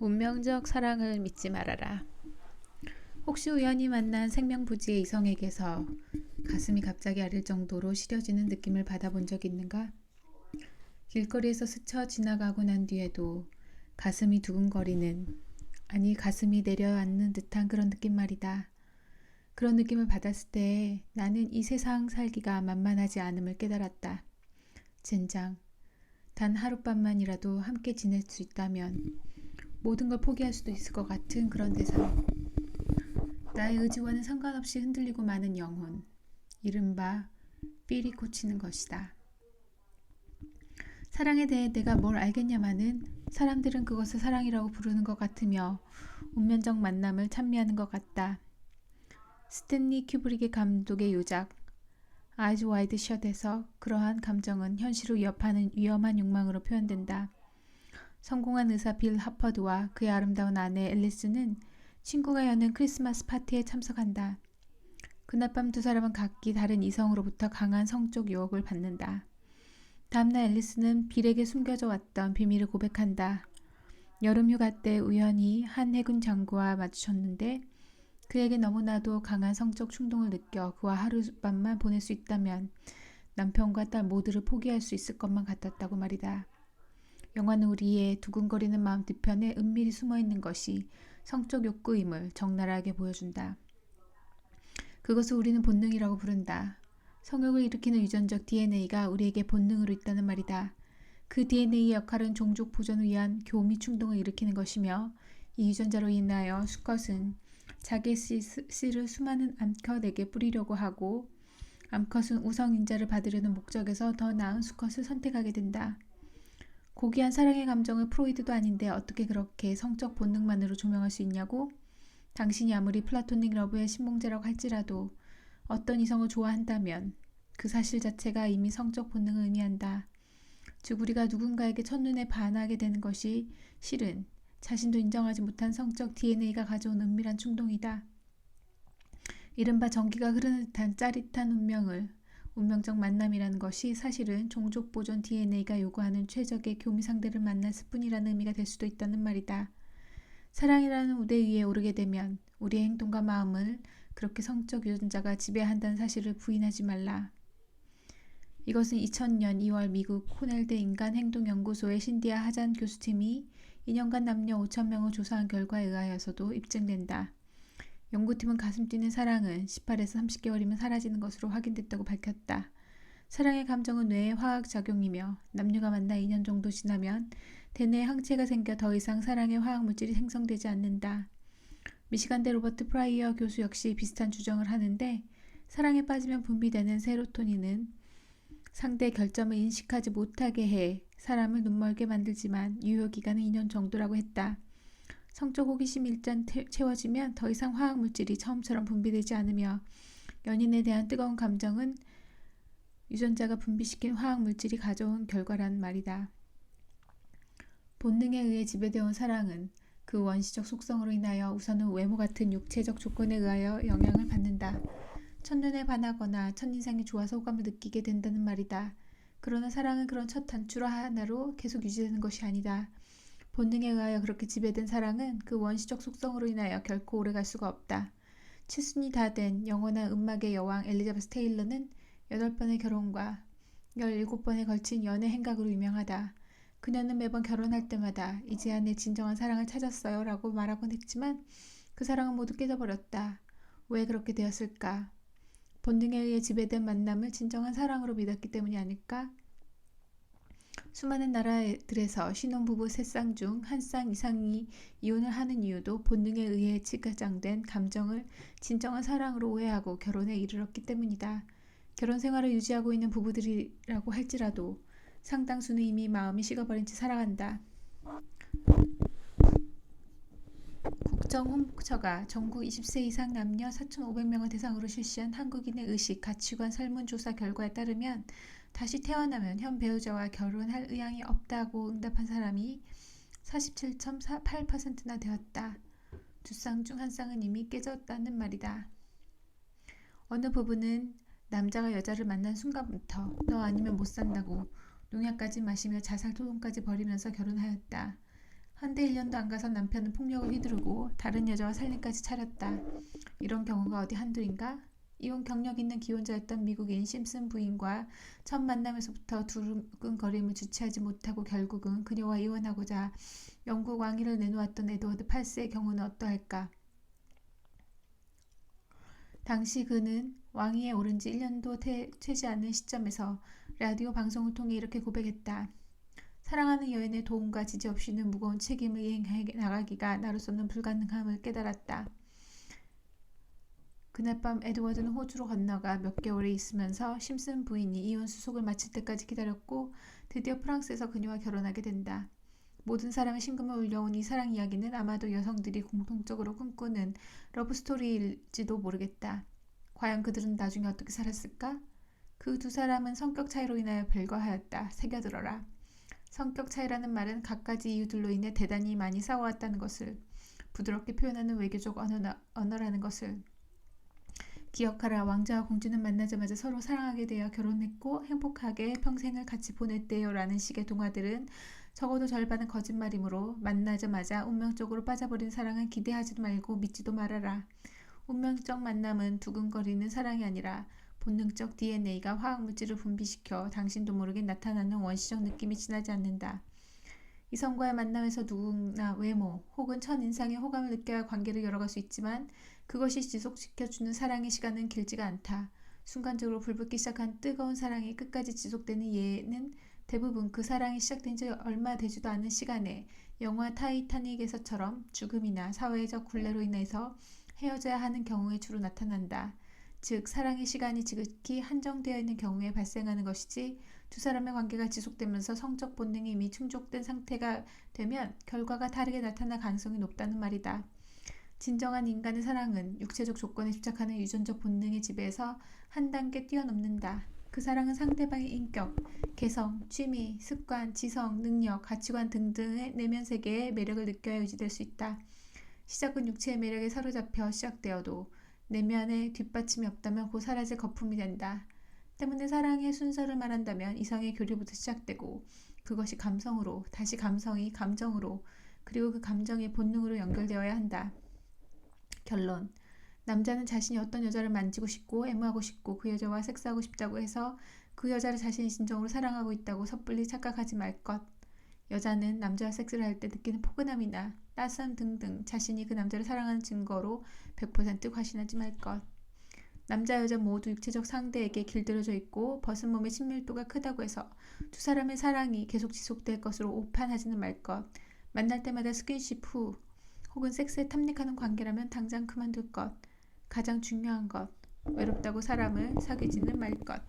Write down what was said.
운명적 사랑을 믿지 말아라. 혹시 우연히 만난 생명부지의 이성에게서 가슴이 갑자기 아릴 정도로 시려지는 느낌을 받아본 적 있는가? 길거리에서 스쳐 지나가고 난 뒤에도 가슴이 두근거리는, 아니 가슴이 내려앉는 듯한 그런 느낌 말이다. 그런 느낌을 받았을 때 나는 이 세상 살기가 만만하지 않음을 깨달았다. 젠장, 단 하룻밤만이라도 함께 지낼 수 있다면 모든 걸 포기할 수도 있을 것 같은 그런 대상. 나의 의지와는 상관없이 흔들리고 마는 영혼, 이른바 삘이 꽂히는 것이다. 사랑에 대해 내가 뭘 알겠냐마는 사람들은 그것을 사랑이라고 부르는 것 같으며 운명적 만남을 찬미하는 것 같다. 스탠리 큐브릭의 감독의 요작 아이즈 와이드 셧에서 그러한 감정은 현실을 위협하는 위험한 욕망으로 표현된다. 성공한 의사 빌 하퍼드와 그의 아름다운 아내 앨리스는 친구가 여는 크리스마스 파티에 참석한다. 그날 밤 두 사람은 각기 다른 이성으로부터 강한 성적 유혹을 받는다. 다음날 앨리스는 빌에게 숨겨져 왔던 비밀을 고백한다. 여름 휴가 때 우연히 한 해군 장교와 마주쳤는데 그에게 너무나도 강한 성적 충동을 느껴 그와 하룻밤만 보낼 수 있다면 남편과 딸 모두를 포기할 수 있을 것만 같았다고 말이다. 영화는 우리의 두근거리는 마음 뒤편에 은밀히 숨어있는 것이 성적 욕구임을 적나라하게 보여준다. 그것을 우리는 본능이라고 부른다. 성욕을 일으키는 유전적 DNA가 우리에게 본능으로 있다는 말이다. 그 DNA의 역할은 종족 보존을 위한 교미 충동을 일으키는 것이며 이 유전자로 인하여 수컷은 자기의 씨를 수많은 암컷에게 뿌리려고 하고 암컷은 우성인자를 받으려는 목적에서 더 나은 수컷을 선택하게 된다. 고귀한 사랑의 감정을 프로이드도 아닌데 어떻게 그렇게 성적 본능만으로 조명할 수 있냐고? 당신이 아무리 플라토닉 러브의 신봉자라고 할지라도 어떤 이성을 좋아한다면 그 사실 자체가 이미 성적 본능을 의미한다. 즉 우리가 누군가에게 첫눈에 반하게 되는 것이 실은 자신도 인정하지 못한 성적 DNA가 가져온 은밀한 충동이다. 이른바 전기가 흐르는 듯한 짜릿한 운명적 만남이라는 것이 사실은 종족 보존 DNA가 요구하는 최적의 교미 상대를 만났을 뿐이라는 의미가 될 수도 있다는 말이다. 사랑이라는 우대 위에 오르게 되면 우리의 행동과 마음을 그렇게 성적 유전자가 지배한다는 사실을 부인하지 말라. 이것은 2000년 2월 미국 코넬대 인간행동연구소의 신디아 하잔 교수팀이 2년간 남녀 5,000명을 조사한 결과에 의하여서도 입증된다. 연구팀은 가슴 뛰는 사랑은 18에서 30개월이면 사라지는 것으로 확인됐다고 밝혔다. 사랑의 감정은 뇌의 화학작용이며 남녀가 만나 2년 정도 지나면 대뇌에 항체가 생겨 더 이상 사랑의 화학물질이 생성되지 않는다. 미시간대 로버트 프라이어 교수 역시 비슷한 주장을 하는데 사랑에 빠지면 분비되는 세로토닌은 상대의 결점을 인식하지 못하게 해 사람을 눈멀게 만들지만 유효기간은 2년 정도라고 했다. 성적 호기심이 일단 채워지면 더 이상 화학물질이 처음처럼 분비되지 않으며 연인에 대한 뜨거운 감정은 유전자가 분비시킨 화학물질이 가져온 결과란 말이다. 본능에 의해 지배되어 온 사랑은 그 원시적 속성으로 인하여 우선은 외모 같은 육체적 조건에 의하여 영향을 받는다. 첫눈에 반하거나 첫인상이 좋아서 호감을 느끼게 된다는 말이다. 그러나 사랑은 그런 첫 단추 하나로 계속 유지되는 것이 아니다. 본능에 의하여 그렇게 지배된 사랑은 그 원시적 속성으로 인하여 결코 오래갈 수가 없다. 칠순이 다 된 영원한 음악의 여왕 엘리자베스 테일러는 8번의 결혼과 17번에 걸친 연애 행각으로 유명하다. 그녀는 매번 결혼할 때마다 이제야 내 진정한 사랑을 찾았어요 라고 말하곤 했지만 그 사랑은 모두 깨져버렸다. 왜 그렇게 되었을까? 본능에 의해 지배된 만남을 진정한 사랑으로 믿었기 때문이 아닐까? 수많은 나라들에서 신혼부부 3쌍 중 1쌍 이상이 이혼을 하는 이유도 본능에 의해 치가장된 감정을 진정한 사랑으로 오해하고 결혼에 이르렀기 때문이다. 결혼 생활을 유지하고 있는 부부들이라고 할지라도 상당수는 이미 마음이 식어버린 채 살아간다. 국정홍보처가 전국 20세 이상 남녀 4,500명을 대상으로 실시한 한국인의 의식, 가치관 설문조사 결과에 따르면 다시 태어나면 현 배우자와 결혼할 의향이 없다고 응답한 사람이 47.8%나 되었다. 2쌍 중 1쌍은 이미 깨졌다는 말이다. 어느 부부는 남자가 여자를 만난 순간부터 너 아니면 못 산다고 농약까지 마시며 자살 토론까지 벌이면서 결혼하였다. 한데 1년도 안 가서 남편은 폭력을 휘두르고 다른 여자와 살림까지 차렸다. 이런 경우가 어디 한둘인가? 이혼 경력 있는 기혼자였던 미국인 심슨 부인과 첫 만남에서부터 두근거림을 주체하지 못하고 결국은 그녀와 이혼하고자 영국 왕위를 내놓았던 에드워드 8세의 경우는 어떠할까? 당시 그는 왕위에 오른 지 1년도 채지 않은 시점에서 라디오 방송을 통해 이렇게 고백했다. 사랑하는 여인의 도움과 지지 없이는 무거운 책임을 이행해 나가기가 나로서는 불가능함을 깨달았다. 그날 밤 에드워드는 호주로 건너가 몇 개월에 있으면서 심슨 부인이 이혼 수속을 마칠 때까지 기다렸고 드디어 프랑스에서 그녀와 결혼하게 된다. 모든 사람의 심금을 울려온 이 사랑 이야기는 아마도 여성들이 공통적으로 꿈꾸는 러브스토리일지도 모르겠다. 과연 그들은 나중에 어떻게 살았을까? 그 두 사람은 성격 차이로 인하여 별거하였다. 새겨들어라. 성격 차이라는 말은 갖가지 이유들로 인해 대단히 많이 싸워왔다는 것을, 부드럽게 표현하는 외교적 언어라는 것을 기억하라. 왕자와 공주는 만나자마자 서로 사랑하게 되어 결혼했고 행복하게 평생을 같이 보냈대요 라는 식의 동화들은 적어도 절반은 거짓말이므로 만나자마자 운명적으로 빠져버린 사랑은 기대하지도 말고 믿지도 말아라. 운명적 만남은 두근거리는 사랑이 아니라 본능적 DNA가 화학물질을 분비시켜 당신도 모르게 나타나는 원시적 느낌이 지나지 않는다. 이성과의 만남에서 누구나 외모 혹은 첫인상에 호감을 느껴야 관계를 열어갈 수 있지만 그것이 지속시켜주는 사랑의 시간은 길지가 않다. 순간적으로 불붙기 시작한 뜨거운 사랑이 끝까지 지속되는 예는 대부분 그 사랑이 시작된 지 얼마 되지도 않은 시간에 영화 타이타닉에서처럼 죽음이나 사회적 굴레로 인해서 헤어져야 하는 경우에 주로 나타난다. 즉 사랑의 시간이 지극히 한정되어 있는 경우에 발생하는 것이지 두 사람의 관계가 지속되면서 성적 본능이 이미 충족된 상태가 되면 결과가 다르게 나타날 가능성이 높다는 말이다. 진정한 인간의 사랑은 육체적 조건에 집착하는 유전적 본능의 지배에서 한 단계 뛰어넘는다. 그 사랑은 상대방의 인격, 개성, 취미, 습관, 지성, 능력, 가치관 등등의 내면 세계의 매력을 느껴야 유지될 수 있다. 시작은 육체의 매력에 사로잡혀 시작되어도 내면에 뒷받침이 없다면 곧 사라질 거품이 된다. 때문에 사랑의 순서를 말한다면 이성의 교류부터 시작되고 그것이 감성으로, 다시 감성이 감정으로, 그리고 그 감정이 본능으로 연결되어야 한다. 결론. 남자는 자신이 어떤 여자를 만지고 싶고 애무하고 싶고 그 여자와 섹스하고 싶다고 해서 그 여자를 자신이 진정으로 사랑하고 있다고 섣불리 착각하지 말 것. 여자는 남자와 섹스를 할 때 느끼는 포근함이나 따스함 등등 자신이 그 남자를 사랑하는 증거로 100% 과신하지 말 것. 남자 여자 모두 육체적 상대에게 길들여져 있고 벗은 몸의 친밀도가 크다고 해서 두 사람의 사랑이 계속 지속될 것으로 오판하지는 말 것. 만날 때마다 스킨십 후 혹은 섹스에 탐닉하는 관계라면 당장 그만둘 것. 가장 중요한 것. 외롭다고 사람을 사귀지는 말 것.